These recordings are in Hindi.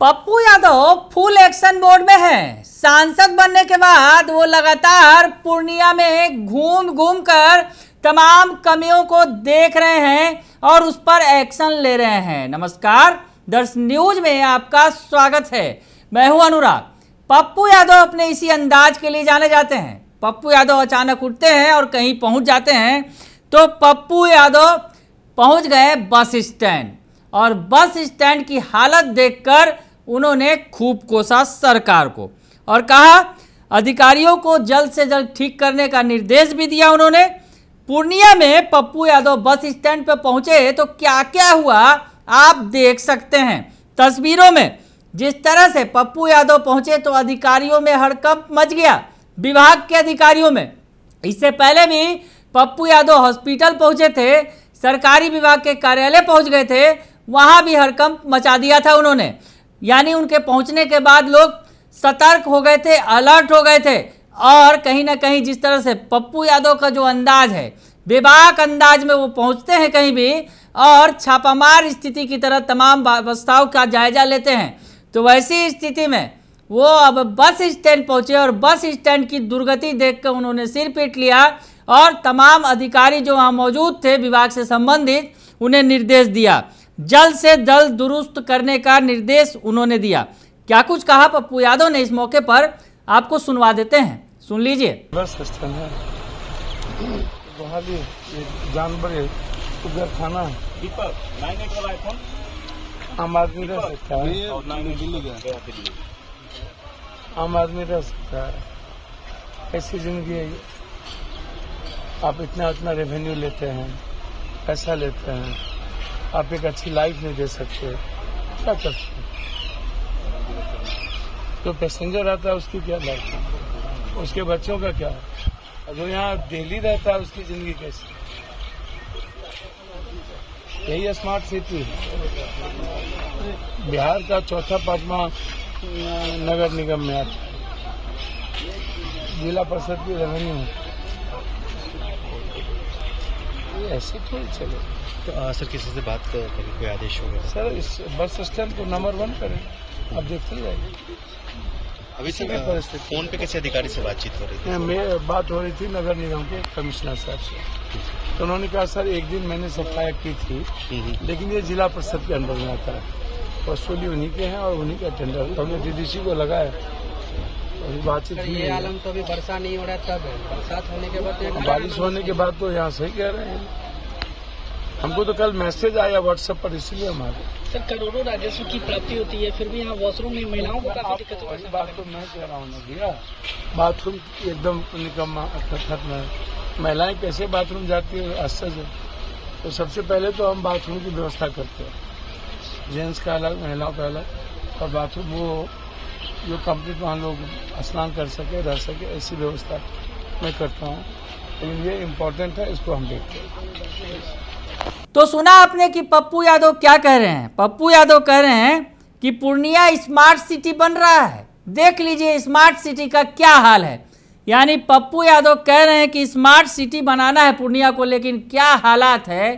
Pappu Yadav full action mode में हैं। सांसद बनने के बाद वो लगातार पूर्णिया में घूम घूम कर तमाम कमियों को देख रहे हैं और उस पर एक्शन ले रहे हैं। नमस्कार, दर्श न्यूज में आपका स्वागत है। मैं हूं अनुराग। पप्पू यादव अपने इसी अंदाज के लिए जाने जाते हैं। पप्पू यादव अचानक उठते हैं और कहीं पहुंच जाते हैं। तो पप्पू यादव पहुंच गए बस स्टैंड और बस स्टैंड की हालत देखकर उन्होंने खूब कोसा सरकार को और कहा अधिकारियों को जल्द से जल्द ठीक करने का निर्देश भी दिया उन्होंने। पूर्णिया में पप्पू यादव बस स्टैंड पर पहुंचे तो क्या क्या हुआ आप देख सकते हैं तस्वीरों में। जिस तरह से पप्पू यादव पहुंचे तो अधिकारियों में हड़कंप मच गया, विभाग के अधिकारियों में। इससे पहले भी पप्पू यादव हॉस्पिटल पहुंचे थे, सरकारी विभाग के कार्यालय पहुंच गए थे, वहां भी हड़कंप मचा दिया था उन्होंने। यानी उनके पहुंचने के बाद लोग सतर्क हो गए थे, अलर्ट हो गए थे और कहीं ना कहीं जिस तरह से पप्पू यादव का जो अंदाज है, बेबाक अंदाज में वो पहुंचते हैं कहीं भी और छापामार स्थिति की तरह तमाम व्यवस्थाओं का जायजा लेते हैं। तो वैसी स्थिति में वो अब बस स्टैंड पहुंचे और बस स्टैंड की दुर्गति देखकर उन्होंने सिर पीट लिया और तमाम अधिकारी जो वहाँ मौजूद थे विभाग से संबंधित उन्हें निर्देश दिया, जल्द से जल्द दुरुस्त करने का निर्देश उन्होंने दिया। क्या कुछ कहा पप्पू यादव ने इस मौके पर, आपको सुनवा देते हैं, सुन लीजिए। बस स्टैंड है, वहाँ भी जानवर है, उधर थाना है, आम आदमी रह सकता है, आम आदमी रह सकता है। ऐसी जिंदगी है। आप इतना रेवेन्यू लेते हैं, पैसा लेते हैं, आप एक अच्छी लाइफ नहीं दे सकते, क्या कर सकते? जो पैसेंजर आता है उसकी क्या लाइफ है, उसके बच्चों का क्या है, जो यहाँ डेली रहता है उसकी जिंदगी कैसी? यही स्मार्ट सिटी है। बिहार का चौथा पांचवा नगर निगम में आता है, जिला परिषद की रेवेन्यू है। ऐसे थोड़ी चले। तो सर किसी से बात करके कोई आदेश हो गया? सर इस बस स्टैंड को नंबर 1 करें, आप देखते जाइए। अभी सर फोन पे किसी अधिकारी से बातचीत हो रही थी? मैं बात हो रही थी नगर निगम के कमिश्नर साहब से, तो उन्होंने कहा सर एक दिन मैंने सफाई की थी, लेकिन ये जिला परिषद के अंदर में आता है, वसूली उन्हीं के हैं और उन्हीं का टेंडर, तो हमने डीडीसी को लगाया। बातचीत ये आलम तो अभी वर्षा नहीं हो रहा है, तब है बरसात होने के बाद, बारिश होने के बाद तो यहाँ सही कह रहे हैं। हमको तो कल मैसेज आया व्हाट्सएप पर, इसलिए हमारे सर करोड़ों राजस्व की प्राप्ति होती है, फिर भी यहाँ वॉशरूम में महिलाओं को काफी दिक्कत होती है। बात तो मैं कह रहा हूँ ना भैया, बाथरूम एकदम निकम्मा खत्म है। महिलाएं कैसे बाथरूम जाती है, आश्चर्य। तो सबसे पहले तो हम बाथरूम की व्यवस्था करते हैं, जेंट्स का अलग, महिलाओं का अलग, और बाथरूम वो जो कंप्लीट वहाँ लोग स्नान कर सके, रह सके, ऐसी व्यवस्था मैं करता हूँ। लेकिन ये इम्पोर्टेंट है, इसको हम देखते हैं। तो सुना आपने कि पप्पू यादव क्या कह रहे हैं। पप्पू यादव कह रहे हैं कि पूर्णिया स्मार्ट सिटी बन रहा है। देख लीजिए स्मार्ट सिटी का क्या हाल है। यानी पप्पू यादव कह रहे हैं कि स्मार्ट सिटी बनाना है पूर्णिया को, लेकिन क्या हालात है,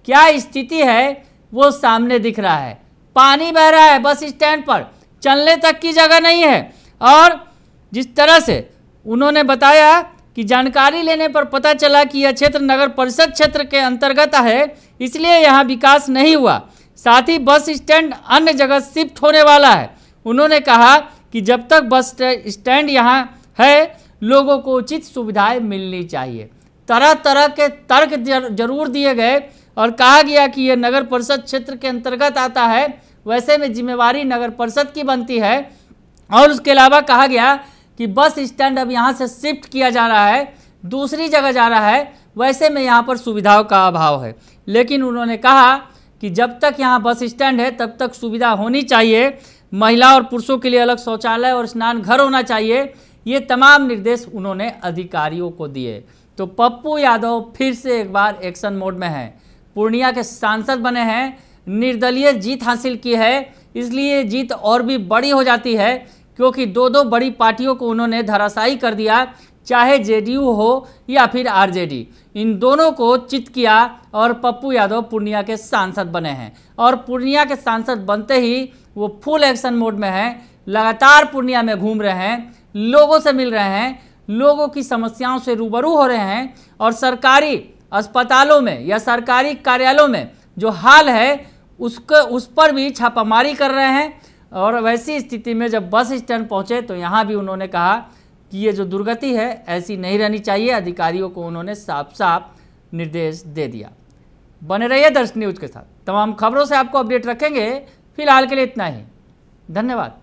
क्या स्थिति है वो सामने दिख रहा है। पानी बह रहा है बस स्टैंड पर, चलने तक की जगह नहीं है। और जिस तरह से उन्होंने बताया कि जानकारी लेने पर पता चला कि यह क्षेत्र नगर परिषद क्षेत्र के अंतर्गत है, इसलिए यहाँ विकास नहीं हुआ। साथ ही बस स्टैंड अन्य जगह शिफ्ट होने वाला है। उन्होंने कहा कि जब तक बस स्टैंड यहाँ है लोगों को उचित सुविधाएं मिलनी चाहिए। तरह तरह के तर्क जरूर दिए गए और कहा गया कि यह नगर परिषद क्षेत्र के अंतर्गत आता है, वैसे में जिम्मेवारी नगर परिषद की बनती है। और उसके अलावा कहा गया कि बस स्टैंड अब यहाँ से शिफ्ट किया जा रहा है, दूसरी जगह जा रहा है, वैसे में यहाँ पर सुविधाओं का अभाव है। लेकिन उन्होंने कहा कि जब तक यहाँ बस स्टैंड है तब तक सुविधा होनी चाहिए। महिला और पुरुषों के लिए अलग शौचालय और स्नान घर होना चाहिए। ये तमाम निर्देश उन्होंने अधिकारियों को दिए। तो पप्पू यादव फिर से एक बार एक्शन मोड में हैं। पूर्णिया के सांसद बने हैं, निर्दलीय जीत हासिल की है, इसलिए जीत और भी बड़ी हो जाती है क्योंकि दो बड़ी पार्टियों को उन्होंने धराशायी कर दिया, चाहे जेडीयू हो या फिर आरजेडी, इन दोनों को चित किया और पप्पू यादव पूर्णिया के सांसद बने हैं। और पूर्णिया के सांसद बनते ही वो फुल एक्शन मोड में हैं, लगातार पूर्णिया में घूम रहे हैं, लोगों से मिल रहे हैं, लोगों की समस्याओं से रूबरू हो रहे हैं और सरकारी अस्पतालों में या सरकारी कार्यालयों में जो हाल है उस पर भी छापामारी कर रहे हैं। और वैसी स्थिति में जब बस स्टैंड पहुंचे तो यहाँ भी उन्होंने कहा कि ये जो दुर्गति है ऐसी नहीं रहनी चाहिए। अधिकारियों को उन्होंने साफ साफ निर्देश दे दिया। बने रहिए दर्शक न्यूज के साथ, तमाम खबरों से आपको अपडेट रखेंगे। फिलहाल के लिए इतना ही, धन्यवाद।